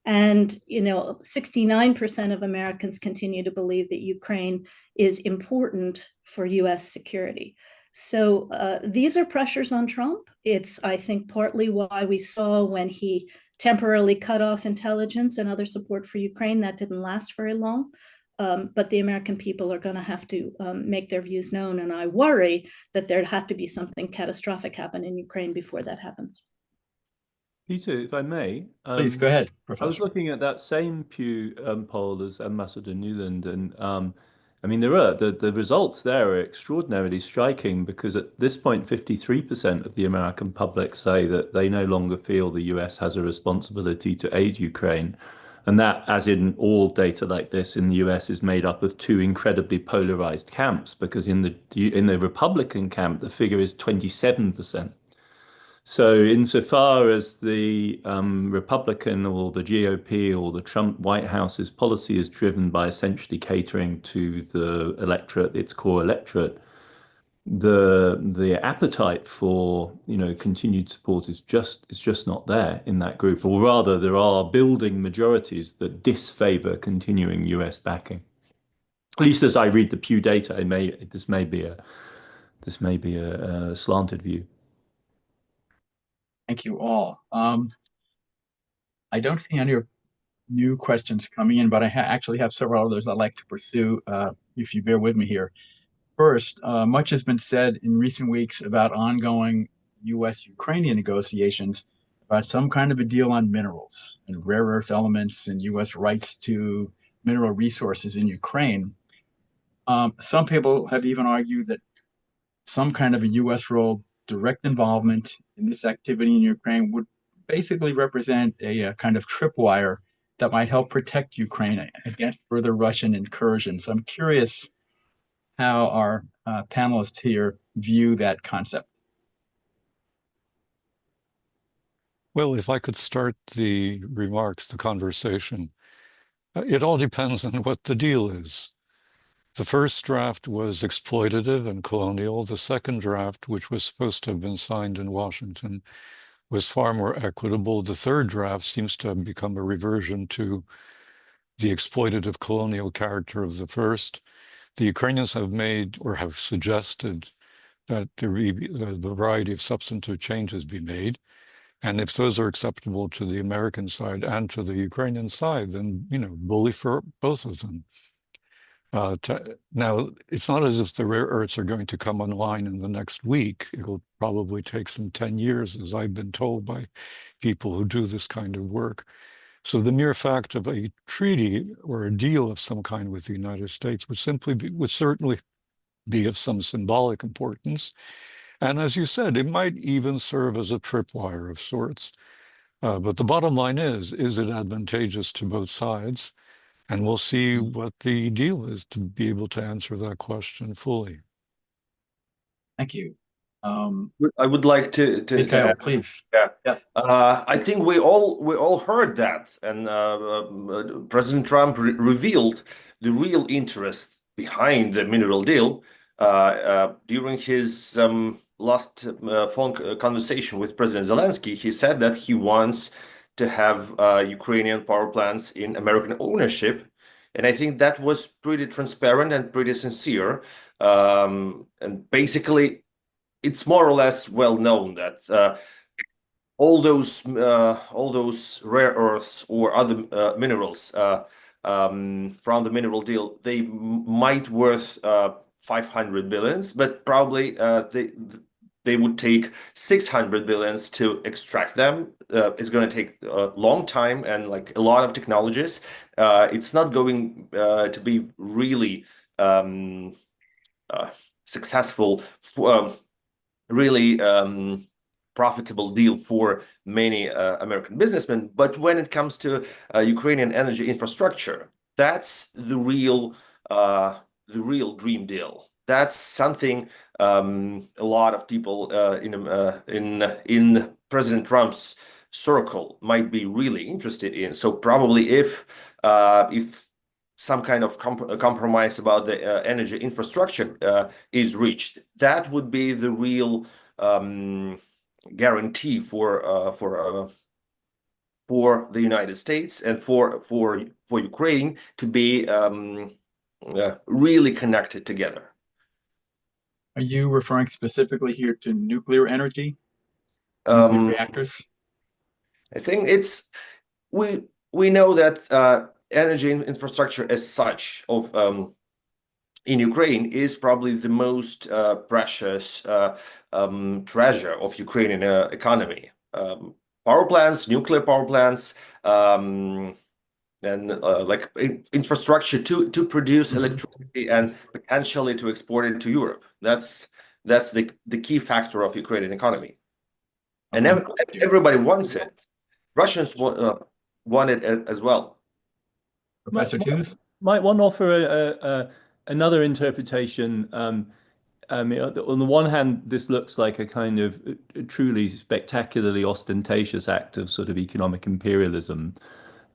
And, 69% of Americans continue to believe that Ukraine is important for US security. So these are pressures on Trump. It's, I think, partly why we saw when he temporarily cut off intelligence and other support for Ukraine, that didn't last very long. But the American people are going to have to make their views known. And I worry that there'd have to be something catastrophic happen in Ukraine before that happens. Peter, if I may. Please go ahead, Professor. I was looking at that same Pew poll as Ambassador Newland, and I mean, the results there are extraordinarily striking, because at this point, 53% of the American public say that they no longer feel the US has a responsibility to aid Ukraine. And that, as in all data like this in the US, is made up of two incredibly polarized camps, because in the Republican camp, the figure is 27%. So insofar as the Republican or the GOP or the Trump White House's policy is driven by essentially catering to the electorate, its core electorate, the appetite for continued support is just not there in that group, or rather there are building majorities that disfavor continuing US backing. At least as I read the Pew data, this may be a slanted view. Thank you all. I don't see any new questions coming in, but I actually have several others I'd like to pursue, if you bear with me here. First, much has been said in recent weeks about ongoing U.S.-Ukrainian negotiations about some kind of a deal on minerals and rare earth elements and U.S. rights to mineral resources in Ukraine. Some people have even argued that some kind of a U.S. role, direct involvement in this activity in Ukraine would basically represent a kind of tripwire that might help protect Ukraine against further Russian incursions. I'm curious how our panelists here view that concept. Well, if I could start the remarks, the conversation, it all depends on what the deal is. The first draft was exploitative and colonial. The second draft, which was supposed to have been signed in Washington, was far more equitable. The third draft seems to have become a reversion to the exploitative colonial character of the first. The Ukrainians have made or have suggested that a variety of substantive changes be made. And if those are acceptable to the American side and to the Ukrainian side, then, bully for both of them. Now, it's not as if the rare earths are going to come online in the next week. It'll probably take some 10 years, as I've been told by people who do this kind of work. So the mere fact of a treaty or a deal of some kind with the United States would certainly be of some symbolic importance. And as you said, it might even serve as a tripwire of sorts. But the bottom line is it advantageous to both sides? And we'll see what the deal is to be able to answer that question fully. Thank you. I would like to Mikhail, please. Yeah. I think we all heard that, and President Trump revealed the real interest behind the mineral deal during his last phone conversation with President Zelensky. He said that he wants to have Ukrainian power plants in American ownership. And I think that was pretty transparent and pretty sincere. And basically, it's more or less well known that all those rare earths or other minerals from the mineral deal, they might worth 500 billions, but probably they would take 600 billions to extract them. It's going to take a long time and like a lot of technologies. It's not going to be really successful, really profitable deal for many American businessmen. But when it comes to Ukrainian energy infrastructure, that's the real dream deal. That's something a lot of people in President Trump's circle might be really interested in. So probably if some kind of compromise about the energy infrastructure is reached, that would be the real guarantee for the United States and for Ukraine to be really connected together. Are you referring specifically here to nuclear energy, nuclear reactors? I think we know that energy infrastructure as such of in Ukraine is probably the most precious treasure of Ukrainian economy. Power plants, nuclear power plants, and like infrastructure to produce electricity and potentially to export it to Europe. That's the key factor of Ukrainian economy, and everybody wants it. Russians want it as well. Professor Tooze? Might one offer another interpretation? On the one hand, this looks like a kind of a truly spectacularly ostentatious act of sort of economic imperialism.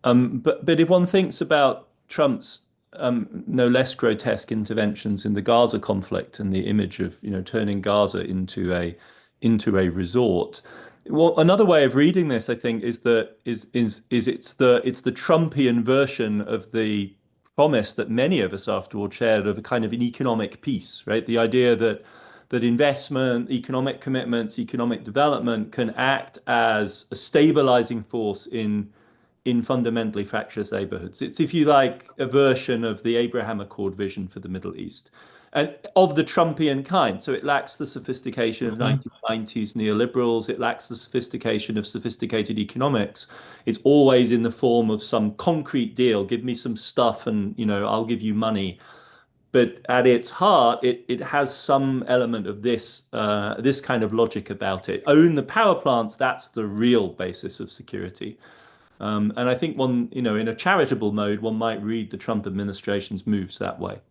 But if one thinks about Trump's no less grotesque interventions in the Gaza conflict and the image of turning Gaza into a resort, well, another way of reading this, I think, is it's the Trumpian version of the promise that many of us afterward shared of a kind of an economic peace, right? The idea that investment, economic commitments, economic development can act as a stabilizing force in fundamentally fractious neighborhoods. It's, if you like, a version of the Abraham Accord vision for the Middle East, and of the Trumpian kind. So it lacks the sophistication of 1990s neoliberals. It lacks the sophistication of sophisticated economics. It's always in the form of some concrete deal. Give me some stuff and, you know, I'll give you money. But at its heart, it has some element of this this kind of logic about it. Own the power plants, that's the real basis of security. And I think one, you know, in a charitable mode, one might read the Trump administration's moves that way.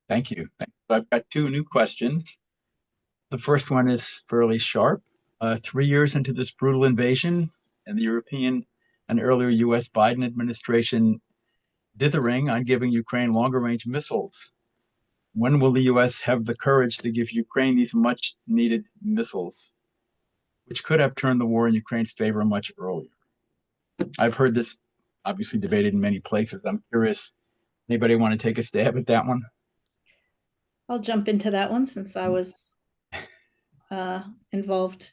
Thank you. I've got two new questions. The first one is fairly sharp. 3 years into this brutal invasion, and the European and earlier US Biden administration dithering on giving Ukraine longer range missiles. When will the US have the courage to give Ukraine these much needed missiles, which could have turned the war in Ukraine's favor much earlier? I've heard this obviously debated in many places. I'm curious, anybody want to take a stab at that one? I'll jump into that one since I was involved.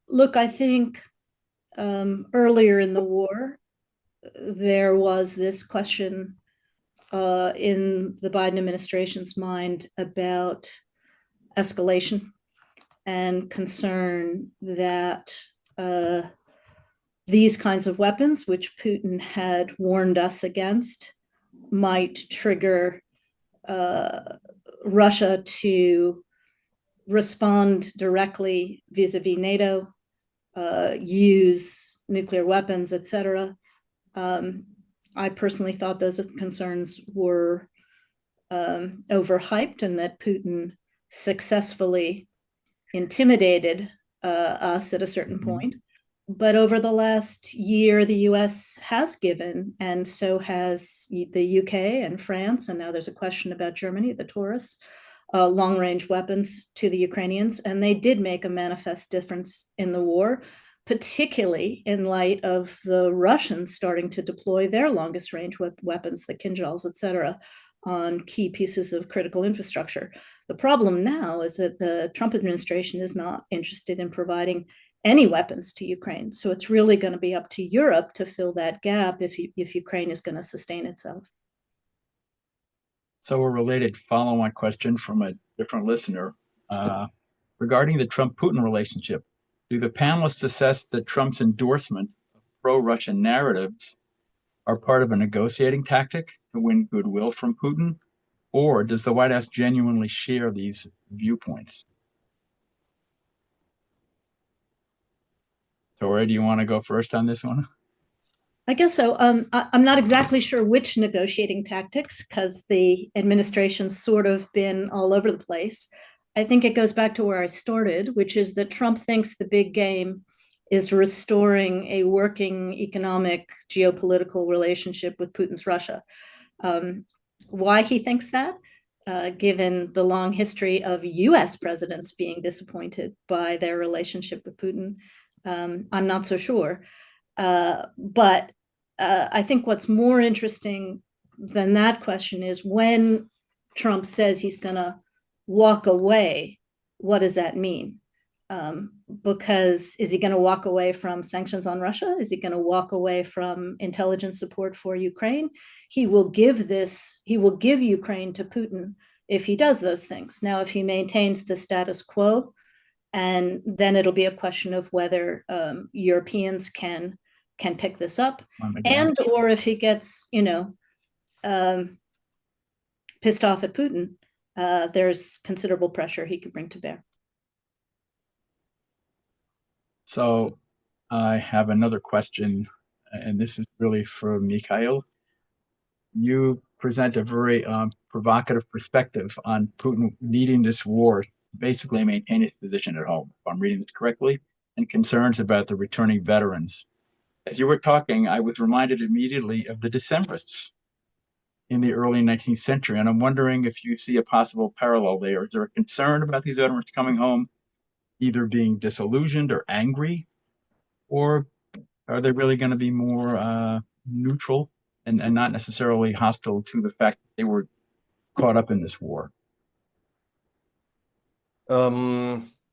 Look, I think earlier in the war, there was this question in the Biden administration's mind about escalation and concern that these kinds of weapons, which Putin had warned us against, might trigger Russia to respond directly vis-a-vis NATO, use nuclear weapons, etc. I personally thought those concerns were overhyped, and that Putin successfully intimidated us at a certain point. But over the last year, the US has given, and so has the UK and France, and now there's a question about Germany, the Taurus, long-range weapons to the Ukrainians, and they did make a manifest difference in the war, particularly in light of the Russians starting to deploy their longest range weapons, the Kinzhals, etc., on key pieces of critical infrastructure. The problem now is that the Trump administration is not interested in providing any weapons to Ukraine. So it's really going to be up to Europe to fill that gap if Ukraine is going to sustain itself. So a related follow-on question from a different listener. Regarding the Trump-Putin relationship, do the panelists assess that Trump's endorsement of pro-Russian narratives are part of a negotiating tactic to win goodwill from Putin, or does the White House genuinely share these viewpoints? Tori, do you want to go first on this one? I guess so. I'm not exactly sure which negotiating tactics, because the administration's sort of been all over the place. I think it goes back to where I started, which is that Trump thinks the big game is restoring a working economic geopolitical relationship with Putin's Russia. Why he thinks that, given the long history of US presidents being disappointed by their relationship with Putin, I'm not so sure. But I think what's more interesting than that question is when Trump says he's going to walk away, what does that mean? Because is he going to walk away from sanctions on Russia? Is he going to walk away from intelligence support for Ukraine? He will give Ukraine to Putin if he does those things. Now, if he maintains the status quo, and then it'll be a question of whether Europeans can pick this up, and or if he gets, pissed off at Putin, there's considerable pressure he could bring to bear. So I have another question, and this is really for Mikhail. You present a very provocative perspective on Putin needing this war to basically maintain his position at home, if I'm reading this correctly, and concerns about the returning veterans. As you were talking, I was reminded immediately of the Decembrists in the early 19th century, and I'm wondering if you see a possible parallel there. Is there a concern about these veterans coming home, either being disillusioned or angry, or are they really going to be more neutral and not necessarily hostile to the fact that they were caught up in this war?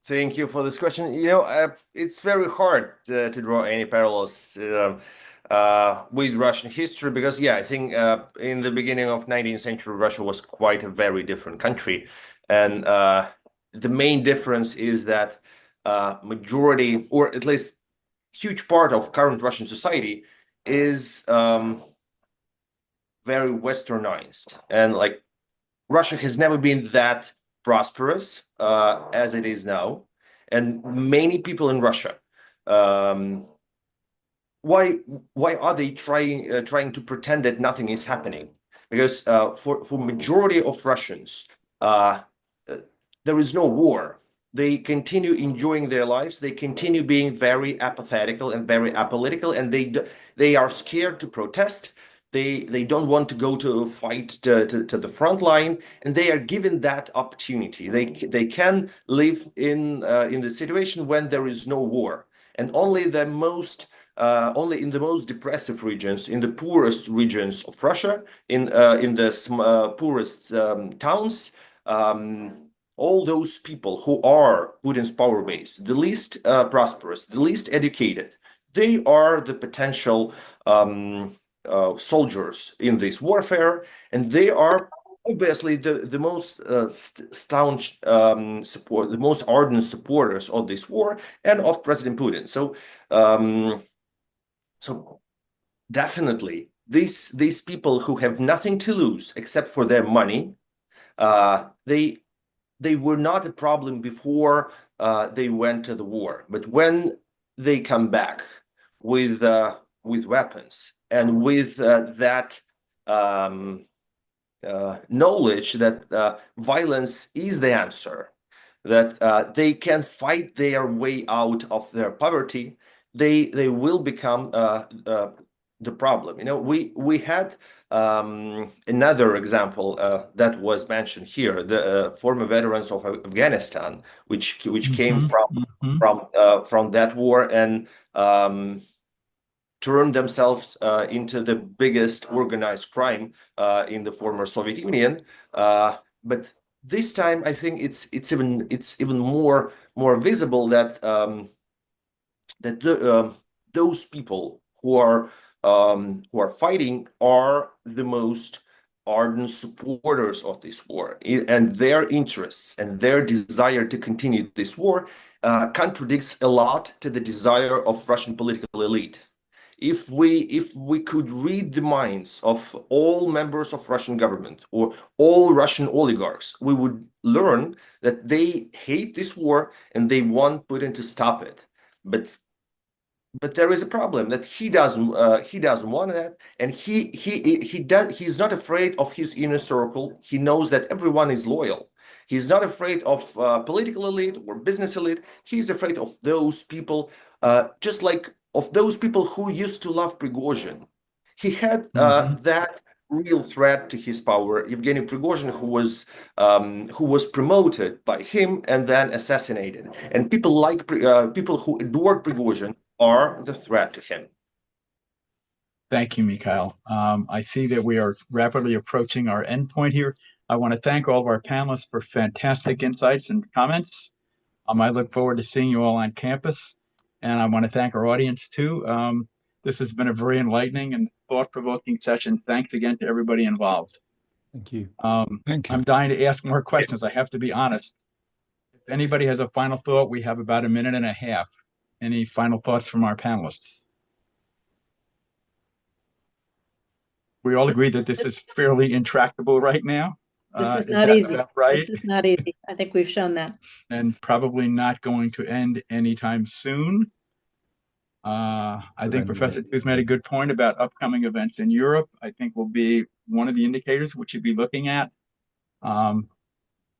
Thank you for this question. It's very hard to draw any parallels with Russian history because, yeah, I think in the beginning of 19th century, Russia was quite a very different country. And the main difference is that majority, or at least huge part of current Russian society is very westernized. And like Russia has never been that prosperous as it is now, and many people in Russia, why are they trying to pretend that nothing is happening? Because for majority of Russians, there is no war. They continue enjoying their lives. They continue being very apathetical and very apolitical, and they are scared to protest. They don't want to go to fight to the front line, and they are given that opportunity. They can live in the situation when there is no war, and only in the most depressive regions, in the poorest regions of Russia, in the poorest towns, all those people who are Putin's power base, the least prosperous, the least educated, they are the potential soldiers in this warfare, and they are obviously the most staunch support, the most ardent supporters of this war and of President Putin. So definitely these people who have nothing to lose except for their money, they were not a problem before they went to the war, but when they come back with weapons and with that knowledge that violence is the answer, that they can fight their way out of their poverty, they will become the problem. We had another example that was mentioned here, the former veterans of Afghanistan, which came from that war and turned themselves into the biggest organized crime in the former Soviet Union. But this time, I think it's even more visible that those people who are fighting are the most ardent supporters of this war, and their interests and their desire to continue this war contradicts a lot to the desire of Russian political elite. If we could read the minds of all members of Russian government or all Russian oligarchs, we would learn that they hate this war and they want Putin to stop it. But there is a problem that he doesn't want that, and he's not afraid of his inner circle. He knows that everyone is loyal. He's not afraid of political elite or business elite. He's afraid of those people, just like of those people who used to love Prigozhin. He had that real threat to his power, Yevgeny Prigozhin, who was promoted by him and then assassinated. And people like people who adored Prigozhin are the threat to him. Thank you, Mikhail. I see that we are rapidly approaching our end point here. I want to thank all of our panelists for fantastic insights and comments. I look forward to seeing you all on campus, and I want to thank our audience too. This has been a very enlightening and thought-provoking session. Thanks again to everybody involved. Thank you. Thank you. I'm dying to ask more questions. I have to be honest. If anybody has a final thought, we have about a minute and a half. Any final thoughts from our panelists? We all agree that this is fairly intractable right now. This is not easy. Right? This is not easy. I think we've shown that. And probably not going to end anytime soon. I think Professor Too's made a good point about upcoming events in Europe. I think will be one of the indicators we should be looking at.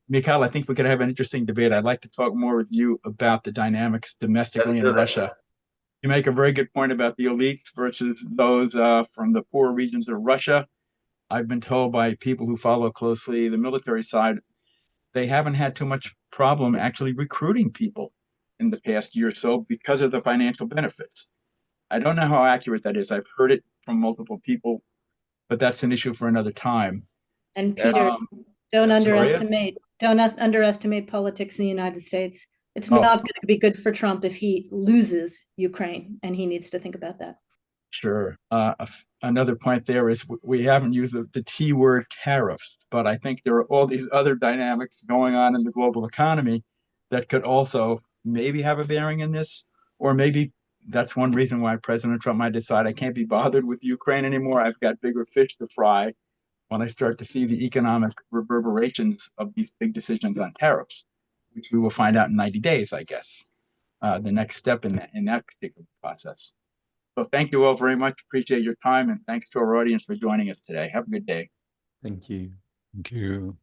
Mikhail, I think we could have an interesting debate. I'd like to talk more with you about the dynamics domestically in Russia. You make a very good point about the elites versus those from the poor regions of Russia. I've been told by people who follow closely the military side, they haven't had too much problem actually recruiting people in the past year or so because of the financial benefits. I don't know how accurate that is. I've heard it from multiple people. but that's an issue for another time. And Peter, Um, don't Soria? underestimate politics in the United States. It's Oh. not going to be good for Trump if he loses Ukraine, and he needs to think about that. Sure. Another point there is we haven't used the T word tariffs, but I think there are all these other dynamics going on in the global economy that could also maybe have a bearing in this, or maybe that's one reason why President Trump might decide I can't be bothered with Ukraine anymore. I've got bigger fish to fry when I start to see the economic reverberations of these big decisions on tariffs, which we will find out in 90 days, I guess, the next step in that particular process. So thank you all very much. Appreciate your time, and thanks to our audience for joining us today. Have a good day. Thank you. Thank you.